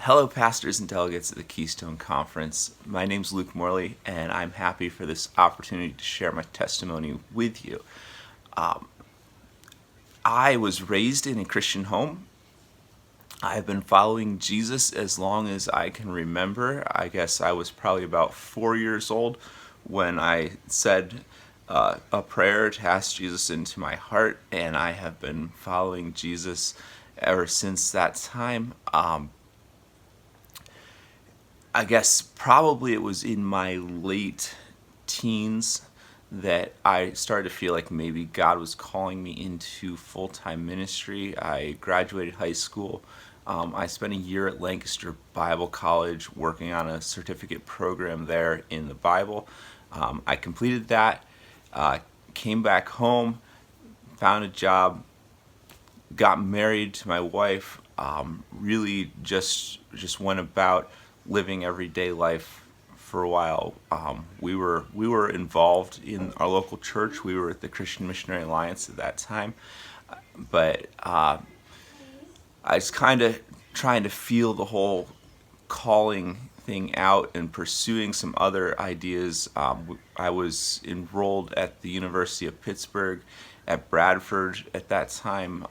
Hello, pastors and delegates at the Keystone Conference. My name's Luke Morley, and I'm happy for this opportunity to share my testimony with you. I was raised in a Christian home. I've been following Jesus as long as I can remember. I guess I was probably about 4 years old when I said a prayer to ask Jesus into my heart, and I have been following Jesus ever since that time. I guess probably it was in my late teens that I started to feel like maybe God was calling me into full-time ministry. I graduated high school. I spent a year at Lancaster Bible College working on a certificate program there in the Bible. I completed that, came back home, found a job, got married to my wife, really just went about living everyday life for a while. We were involved in our local church. We were at the Christian Missionary Alliance at that time, but I was kind of trying to feel the whole calling thing out and pursuing some other ideas. I was enrolled at the University of Pittsburgh at Bradford at that time,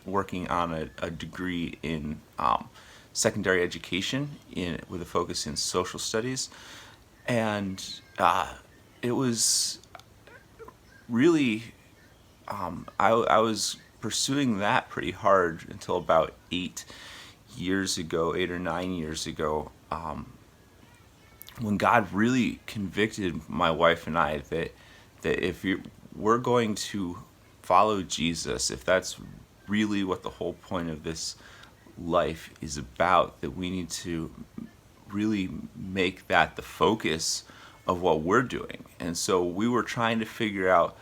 working on a degree in secondary education with a focus in social studies. And it was really, I was pursuing that pretty hard until about 8 or 9 years ago, when God really convicted my wife and I that if we're going to follow Jesus, if that's really what the whole point of this life is about, that we need to really make that the focus of what we're doing. And so we were trying to figure out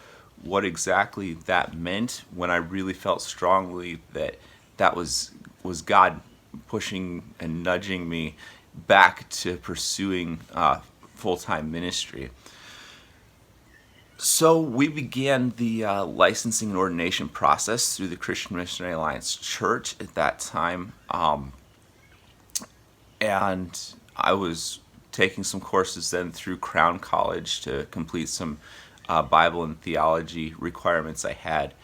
what exactly that meant, when I really felt strongly that was God pushing and nudging me back to pursuing full-time ministry. So we began the licensing and ordination process through the Christian Missionary Alliance Church at that time, and I was taking some courses then through Crown College to complete some Bible and theology requirements I had.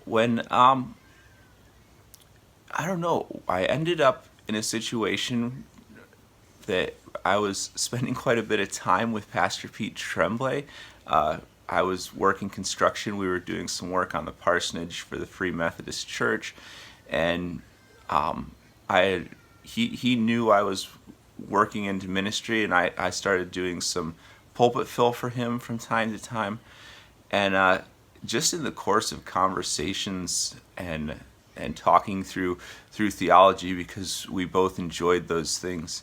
When I don't know, I ended up in a situation that I was spending quite a bit of time with Pastor Pete Tremblay. I was working construction. We were doing some work on the parsonage for the Free Methodist Church, and he knew I was working into ministry, and I started doing some pulpit fill for him from time to time. And just in the course of conversations and talking through theology, because we both enjoyed those things,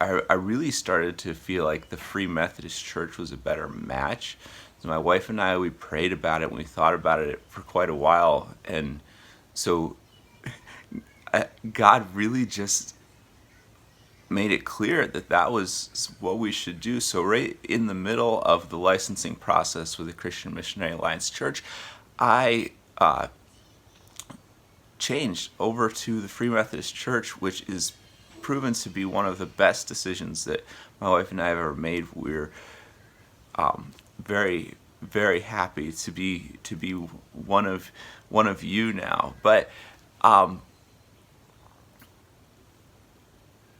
I really started to feel like the Free Methodist Church was a better match. So my wife and I, we prayed about it and we thought about it for quite a while. And so God really just made it clear that was what we should do. So right in the middle of the licensing process with the Christian Missionary Alliance Church, I changed over to the Free Methodist Church, which is proven to be one of the best decisions that my wife and I have ever made. We're very, very happy to be one of you now. But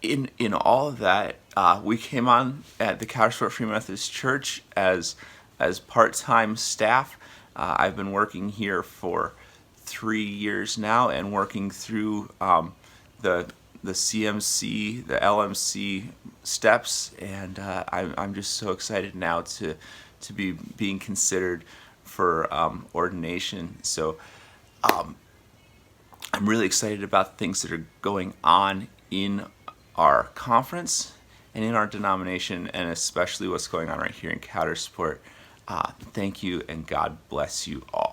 in all of that, we came on at the Cattersport Free Methodist Church as part-time staff. I've been working here for 3 years now and working through the CMC, the LMC steps, and I'm just so excited now to be being considered for ordination. So I'm really excited about things that are going on in our conference and in our denomination, and especially what's going on right here in Cattersport. Thank you, and God bless you all.